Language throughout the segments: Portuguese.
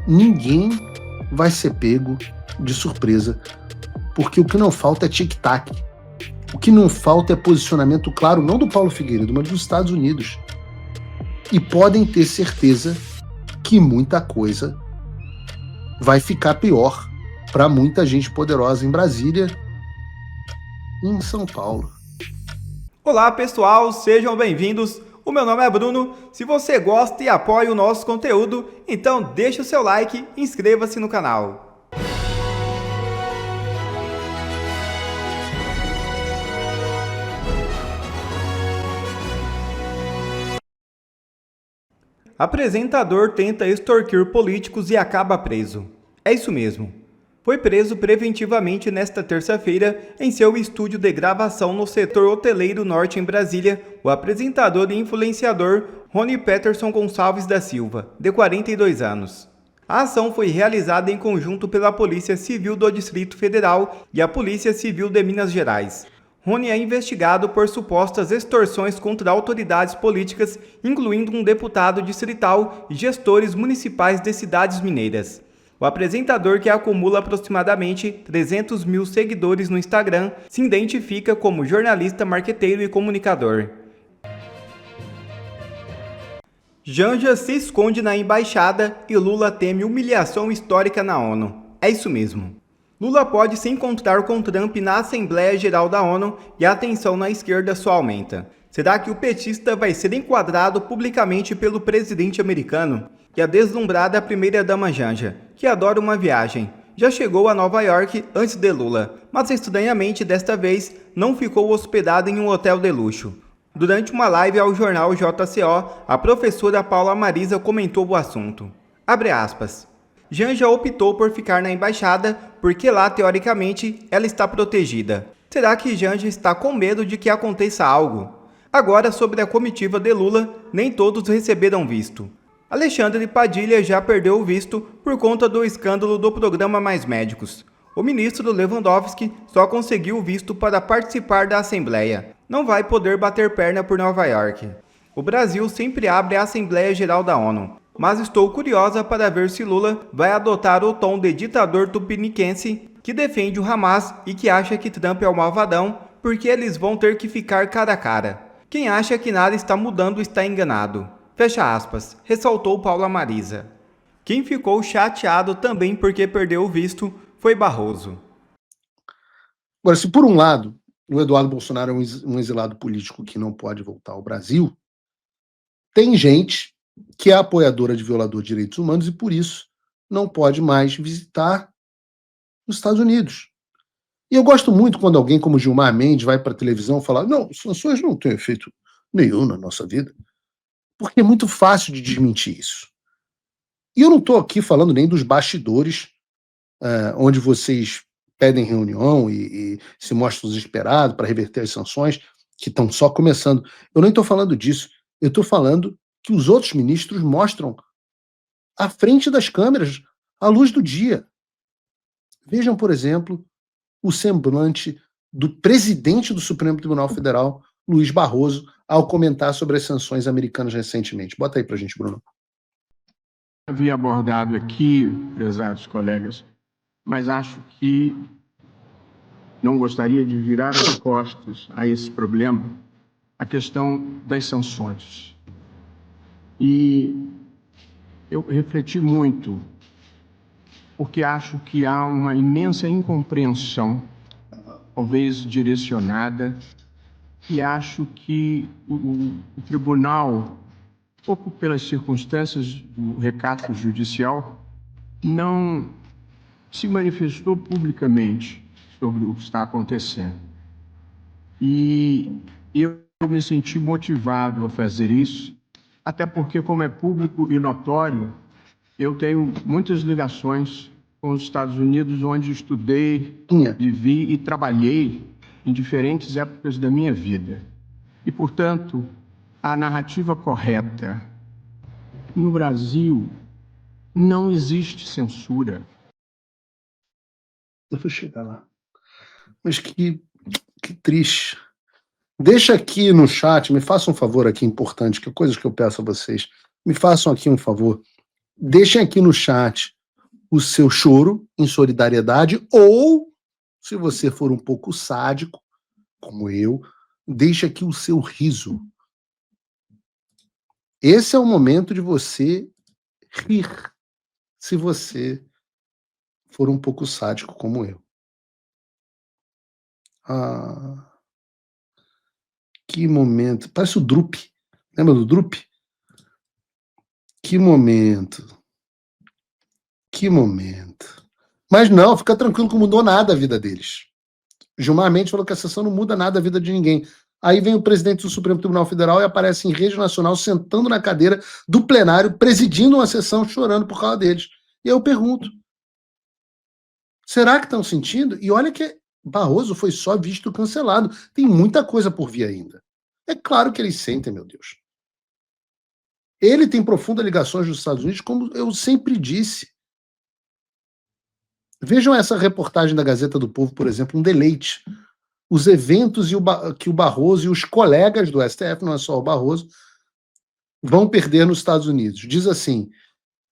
ninguém vai ser pego de surpresa, porque o que não falta é tic-tac. O que não falta é posicionamento claro, não do Paulo Figueiredo, mas dos Estados Unidos. E podem ter certeza que muita coisa vai ficar pior para muita gente poderosa em Brasília e em São Paulo. Olá pessoal, sejam bem-vindos. O meu nome é Bruno. Se você gosta e apoia o nosso conteúdo, então deixa o seu like e inscreva-se no canal. Apresentador tenta extorquir políticos e acaba preso. É isso mesmo. Foi preso preventivamente nesta terça-feira em seu estúdio de gravação no setor hoteleiro norte em Brasília, o apresentador e influenciador Rony Peterson Gonçalves da Silva, de 42 anos. A ação foi realizada em conjunto pela Polícia Civil do Distrito Federal e a Polícia Civil de Minas Gerais. Rony é investigado por supostas extorsões contra autoridades políticas, incluindo um deputado distrital e gestores municipais de cidades mineiras. O apresentador, que acumula aproximadamente 300 mil seguidores no Instagram, se identifica como jornalista, marqueteiro e comunicador. Janja se esconde na embaixada e Lula teme humilhação histórica na ONU. É isso mesmo. Lula pode se encontrar com Trump na Assembleia Geral da ONU e a tensão na esquerda só aumenta. Será que o petista vai ser enquadrado publicamente pelo presidente americano? E a deslumbrada primeira-dama Janja, que adora uma viagem, já chegou a Nova York antes de Lula, mas estranhamente desta vez não ficou hospedada em um hotel de luxo. Durante uma live ao jornal JCO, a professora Paula Marisa comentou o assunto. Abre aspas. Janja optou por ficar na embaixada porque lá, teoricamente, ela está protegida. Será que Janja está com medo de que aconteça algo? Agora, sobre a comitiva de Lula, nem todos receberam visto. Alexandre Padilha já perdeu o visto por conta do escândalo do programa Mais Médicos. O ministro Lewandowski só conseguiu o visto para participar da Assembleia. Não vai poder bater perna por Nova York. O Brasil sempre abre a Assembleia Geral da ONU, mas estou curiosa para ver se Lula vai adotar o tom de ditador tupiniquense que defende o Hamas e que acha que Trump é o malvadão, porque eles vão ter que ficar cara a cara. Quem acha que nada está mudando está enganado. Fecha aspas, ressaltou Paula Marisa. Quem ficou chateado também porque perdeu o visto foi Barroso. Agora, se por um lado o Eduardo Bolsonaro é um exilado político que não pode voltar ao Brasil, tem gente que é apoiadora de violador de direitos humanos e por isso não pode mais visitar os Estados Unidos. E eu gosto muito quando alguém como Gilmar Mendes vai para a televisão falar: não, sanções não têm efeito nenhum na nossa vida. Porque é muito fácil de desmentir isso. E eu não estou aqui falando nem dos bastidores, onde vocês pedem reunião e se mostram desesperados para reverter as sanções, que estão só começando. Eu nem estou falando disso. Eu estou falando que os outros ministros mostram à frente das câmeras, à luz do dia. Vejam, por exemplo, o semblante do presidente do Supremo Tribunal Federal, Luiz Barroso, ao comentar sobre as sanções americanas recentemente. Bota aí pra gente, Bruno. Havia abordado aqui, prezados colegas, mas acho que não gostaria de virar as costas a esse problema, a questão das sanções. E eu refleti muito, porque acho que há uma imensa incompreensão, talvez direcionada, e acho que o tribunal, pouco pelas circunstâncias do recato judicial, não se manifestou publicamente sobre o que está acontecendo. E eu me senti motivado a fazer isso, até porque, como é público e notório, eu tenho muitas ligações com os Estados Unidos, onde estudei, vivi e trabalhei em diferentes épocas da minha vida. E, portanto, a narrativa correta no Brasil não existe censura. Eu vou chegar lá. Mas que triste. Deixa aqui no chat, me faça um favor aqui importante, que é coisas que eu peço a vocês. Me façam aqui um favor. Deixem aqui no chat o seu choro em solidariedade, ou, se você for um pouco sádico, como eu, deixe aqui o seu riso. Esse é o momento de você rir, se você for um pouco sádico como eu. Ah, que momento. Parece o Drup. Lembra do Drup? Que momento. Que momento. Mas não, fica tranquilo que não mudou nada a vida deles. Gilmar Mendes falou que a sessão não muda nada a vida de ninguém. Aí vem o presidente do Supremo Tribunal Federal e aparece em rede nacional, sentando na cadeira do plenário, presidindo uma sessão, chorando por causa deles. E eu pergunto, será que estão sentindo? E olha que Barroso foi só visto cancelado. Tem muita coisa por vir ainda. É claro que eles sentem, meu Deus. Ele tem profundas ligações dos Estados Unidos, como eu sempre disse. Vejam essa reportagem da Gazeta do Povo, por exemplo, um deleite. Os eventos que o Barroso e os colegas do STF, não é só o Barroso, vão perder nos Estados Unidos. Diz assim,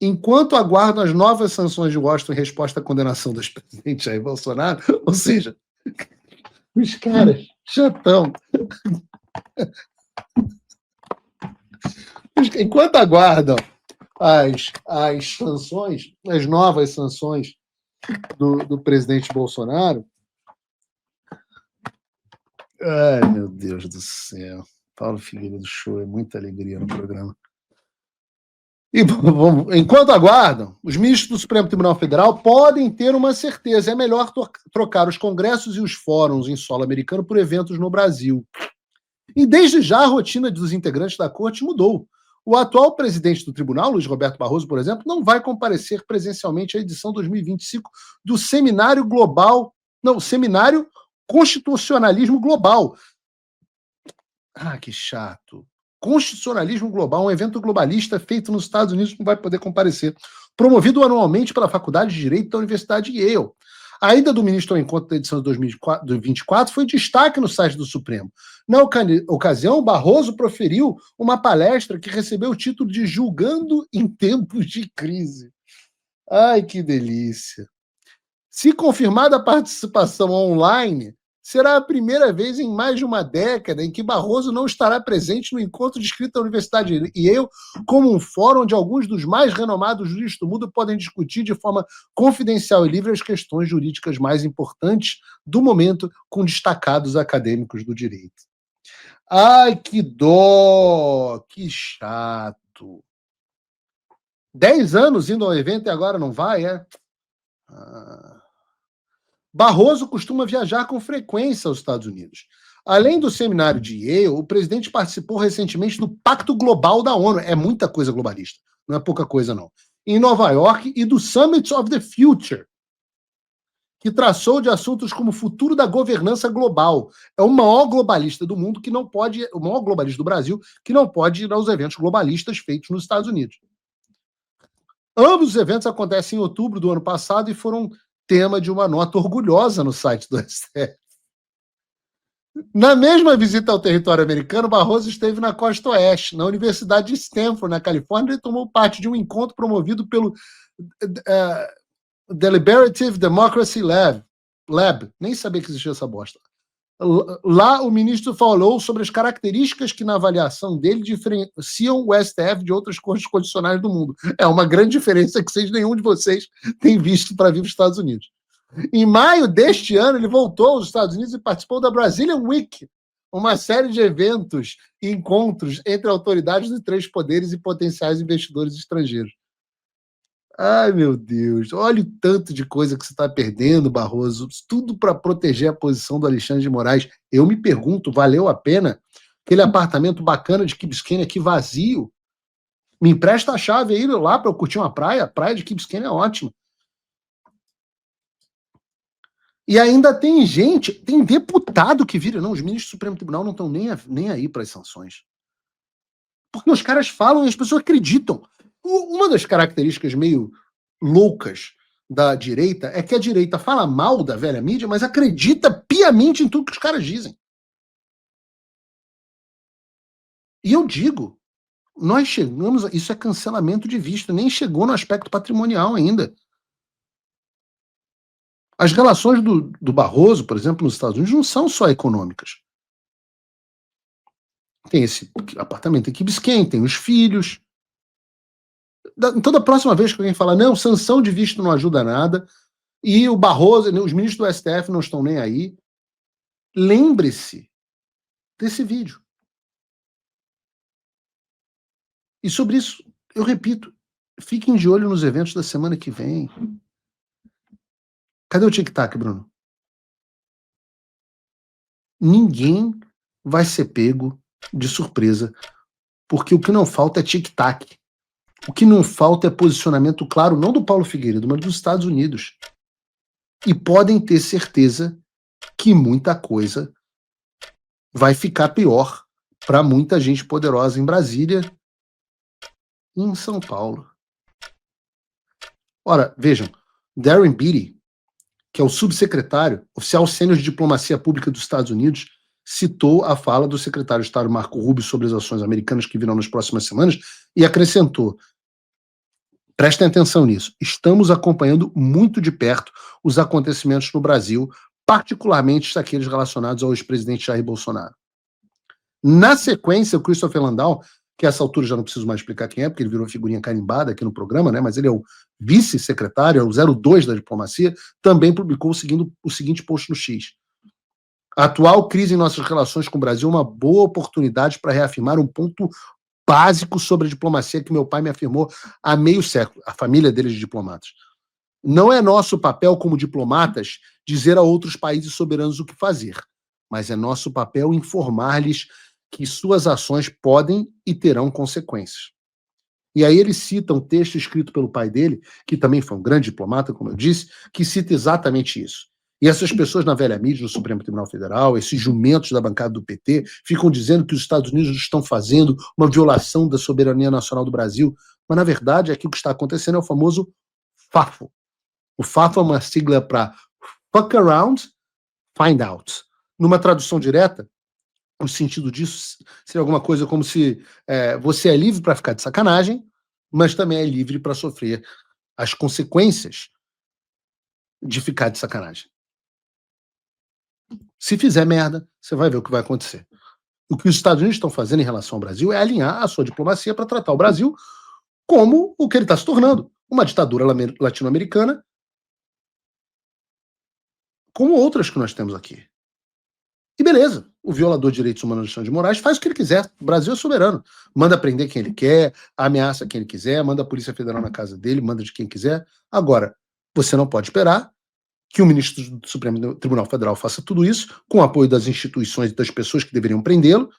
enquanto aguardam as novas sanções de Washington em resposta à condenação do ex-presidente Jair Bolsonaro, ou seja, os caras já estão... Enquanto aguardam as sanções, as novas sanções do presidente Bolsonaro, ai, meu Deus do céu. Paulo Figueiredo do Show, é muita alegria no programa. E enquanto aguardam, os ministros do Supremo Tribunal Federal podem ter uma certeza: é melhor trocar os congressos e os fóruns em solo americano por eventos no Brasil. E desde já a rotina dos integrantes da corte mudou. O atual presidente do tribunal, Luiz Roberto Barroso, por exemplo, não vai comparecer presencialmente à edição 2025 do Seminário Constitucionalismo Global. Ah, que chato. Constitucionalismo Global, um evento globalista feito nos Estados Unidos, não vai poder comparecer. Promovido anualmente pela Faculdade de Direito da Universidade de Yale. A ida do ministro ao encontro da edição de 2024 foi destaque no site do Supremo. Na ocasião, Barroso proferiu uma palestra que recebeu o título de Julgando em Tempos de Crise. Ai, que delícia. Se confirmada a participação online, será a primeira vez em mais de uma década em que Barroso não estará presente no encontro descrito da Universidade de Yale como um fórum onde alguns dos mais renomados juristas do mundo podem discutir de forma confidencial e livre as questões jurídicas mais importantes do momento com destacados acadêmicos do direito. Ai, que dó! Que chato! 10 anos indo ao evento e agora não vai, é? Barroso costuma viajar com frequência aos Estados Unidos. Além do seminário de Yale, o presidente participou recentemente do Pacto Global da ONU. É muita coisa globalista, não é pouca coisa, não. Em Nova York, e do Summit of the Future, que traçou de assuntos como o futuro da governança global. É o maior globalista do mundo que não pode, o maior globalista do Brasil, que não pode ir aos eventos globalistas feitos nos Estados Unidos. Ambos os eventos acontecem em outubro do ano passado e foram tema de uma nota orgulhosa no site do STF. Na mesma visita ao território americano, Barroso esteve na costa oeste, na Universidade de Stanford, na Califórnia, e tomou parte de um encontro promovido pelo Deliberative Democracy Lab. Nem sabia que existia essa bosta. Lá, o ministro falou sobre as características que, na avaliação dele, diferenciam o STF de outras cortes constitucionais do mundo. É uma grande diferença que nenhum de vocês tem visto para vir para os Estados Unidos. Em maio deste ano, ele voltou aos Estados Unidos e participou da Brazilian Week, uma série de eventos e encontros entre autoridades de 3 poderes e potenciais investidores estrangeiros. Ai, meu Deus, olha o tanto de coisa que você está perdendo, Barroso, tudo para proteger a posição do Alexandre de Moraes. Eu me pergunto, valeu a pena aquele apartamento bacana de Key Biscayne aqui vazio? Me empresta a chave aí lá para eu curtir uma praia? A praia de Key Biscayne é ótima. E ainda tem gente, tem deputado que vira, não, os ministros do Supremo Tribunal não estão nem aí para as sanções. Porque os caras falam e as pessoas acreditam. Uma das características meio loucas da direita é que a direita fala mal da velha mídia, mas acredita piamente em tudo que os caras dizem. E eu digo, Nós chegamos, isso é cancelamento de visto, nem chegou no aspecto patrimonial ainda. As relações do Barroso, por exemplo, nos Estados Unidos, não são só econômicas. Tem esse apartamento em Key Biscayne, tem os filhos. Então, da próxima vez que alguém falar, não, sanção de visto não ajuda nada, e o Barroso, os ministros do STF não estão nem aí, lembre-se desse vídeo. E sobre isso, eu repito, fiquem de olho nos eventos da semana que vem. Cadê o tic-tac, Bruno? Ninguém vai ser pego de surpresa, porque o que não falta é tic-tac. O que não falta é posicionamento claro, não do Paulo Figueiredo, mas dos Estados Unidos. E podem ter certeza que muita coisa vai ficar pior para muita gente poderosa em Brasília e em São Paulo. Ora, vejam, Darren Beattie, que é o subsecretário, oficial sênior de diplomacia pública dos Estados Unidos, citou a fala do secretário de Estado Marco Rubio sobre as ações americanas que virão nas próximas semanas e acrescentou: prestem atenção nisso, estamos acompanhando muito de perto os acontecimentos no Brasil, particularmente aqueles relacionados ao ex-presidente Jair Bolsonaro. Na sequência, o Christopher Landau, que a essa altura já não preciso mais explicar quem é, porque ele virou figurinha carimbada aqui no programa, né? Mas ele é o vice-secretário, é o 02 da diplomacia, também publicou o seguinte post no X. A atual crise em nossas relações com o Brasil é uma boa oportunidade para reafirmar um ponto básico sobre a diplomacia que meu pai me afirmou há meio século, a família dele de diplomatas. Não é nosso papel como diplomatas dizer a outros países soberanos o que fazer, mas é nosso papel informar-lhes que suas ações podem e terão consequências. E aí ele cita um texto escrito pelo pai dele, que também foi um grande diplomata, como eu disse, que cita exatamente isso. E essas pessoas na velha mídia, no Supremo Tribunal Federal, esses jumentos da bancada do PT, ficam dizendo que os Estados Unidos estão fazendo uma violação da soberania nacional do Brasil, mas na verdade aqui o que está acontecendo é o famoso FAFO. O FAFO é uma sigla para Fuck Around, Find Out. Numa tradução direta, o sentido disso seria alguma coisa como se você é livre para ficar de sacanagem, mas também é livre para sofrer as consequências de ficar de sacanagem. Se fizer merda, você vai ver o que vai acontecer. O que os Estados Unidos estão fazendo em relação ao Brasil é alinhar a sua diplomacia para tratar o Brasil como o que ele está se tornando, uma ditadura latino-americana, como outras que nós temos aqui. E beleza, o violador de direitos humanos Alexandre de Moraes faz o que ele quiser. O Brasil é soberano. Manda prender quem ele quer, ameaça quem ele quiser, manda a Polícia Federal na casa dele, manda de quem quiser. Agora, você não pode esperar que o ministro do Supremo Tribunal Federal faça tudo isso com o apoio das instituições e das pessoas que deveriam prendê-lo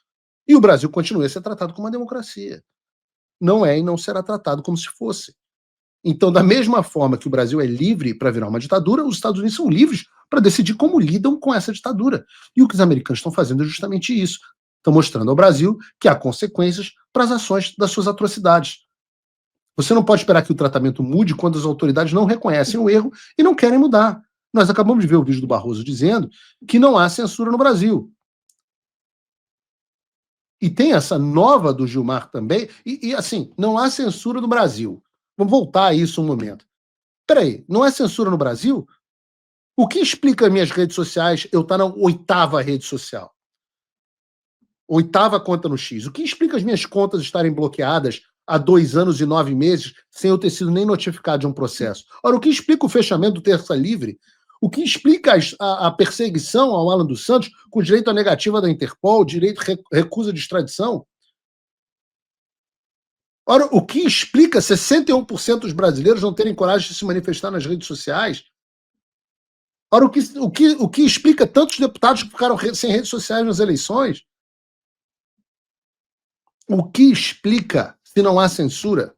e o Brasil continue a ser tratado como uma democracia. Não é e não será tratado como se fosse. Então, da mesma forma que o Brasil é livre para virar uma ditadura, os Estados Unidos são livres para decidir como lidam com essa ditadura. E o que os americanos estão fazendo é justamente isso. Estão mostrando ao Brasil que há consequências para as ações das suas atrocidades. Você não pode esperar que o tratamento mude quando as autoridades não reconhecem o erro e não querem mudar. Nós acabamos de ver o vídeo do Barroso dizendo que não há censura no Brasil. E tem essa nova do Gilmar também, e assim, não há censura no Brasil. Vamos voltar a isso um momento. Peraí, não há censura no Brasil? O que explica minhas redes sociais eu estar na 8ª rede social? 8ª conta no X. O que explica as minhas contas estarem bloqueadas há 2 anos e 9 meses sem eu ter sido nem notificado de um processo? Ora, o que explica o fechamento do Terça Livre? O que explica a perseguição ao Alan dos Santos com direito à negativa da Interpol, direito recusa de extradição? Ora, o que explica 61% dos brasileiros não terem coragem de se manifestar nas redes sociais? Ora, o que explica tantos deputados que ficaram sem redes sociais nas eleições? O que explica se não há censura?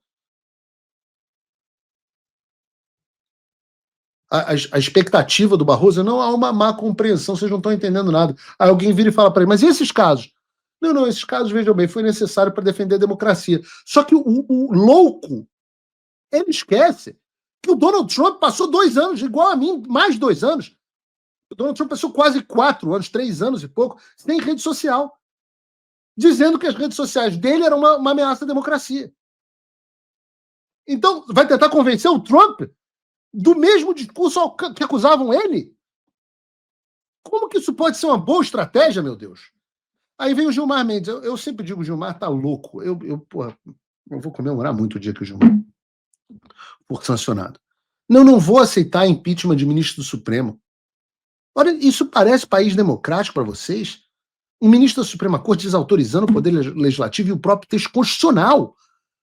A expectativa do Barroso não há uma má compreensão, vocês não estão entendendo nada. Aí alguém vira e fala para ele, mas e esses casos? Não, esses casos, vejam bem, foi necessário para defender a democracia. Só que o louco, ele esquece que o Donald Trump passou 2 anos, igual a mim, mais 2 anos. O Donald Trump passou quase 4 anos, 3 anos e pouco, sem rede social. dizendo que as redes sociais dele eram uma ameaça à democracia. Então, vai tentar convencer o Trump do mesmo discurso que acusavam ele? Como que isso pode ser uma boa estratégia, meu Deus? Aí vem o Gilmar Mendes. Eu sempre digo, o Gilmar tá louco. Eu vou comemorar muito o dia que o Gilmar for sancionado. Não vou aceitar impeachment de ministro do Supremo. Olha, isso parece país democrático para vocês? Um ministro da Suprema Corte desautorizando o Poder Legislativo e o próprio texto constitucional,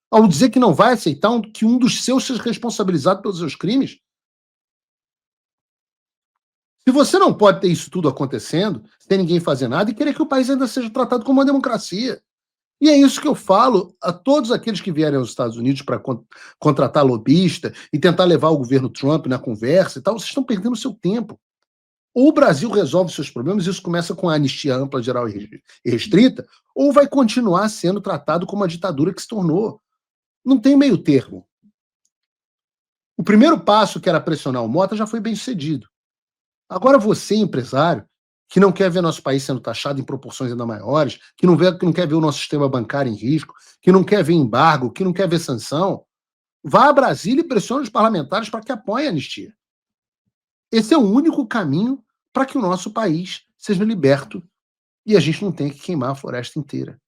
ao dizer que não vai aceitar que um dos seus seja responsabilizado pelos seus crimes? Se você não pode ter isso tudo acontecendo, sem ninguém fazer nada, e querer que o país ainda seja tratado como uma democracia. E é isso que eu falo a todos aqueles que vierem aos Estados Unidos para contratar lobista e tentar levar o governo Trump na conversa e tal. Vocês estão perdendo seu tempo. Ou o Brasil resolve seus problemas, e isso começa com a anistia ampla, geral e restrita, ou vai continuar sendo tratado como uma ditadura que se tornou. Não tem meio termo. O primeiro passo, que era pressionar o Mota, já foi bem sucedido. Agora você, empresário, que não quer ver nosso país sendo taxado em proporções ainda maiores, que não quer ver o nosso sistema bancário em risco, que não quer ver embargo, que não quer ver sanção, vá a Brasília e pressione os parlamentares para que apoiem a anistia. Esse é o único caminho para que o nosso país seja liberto e a gente não tenha que queimar a floresta inteira.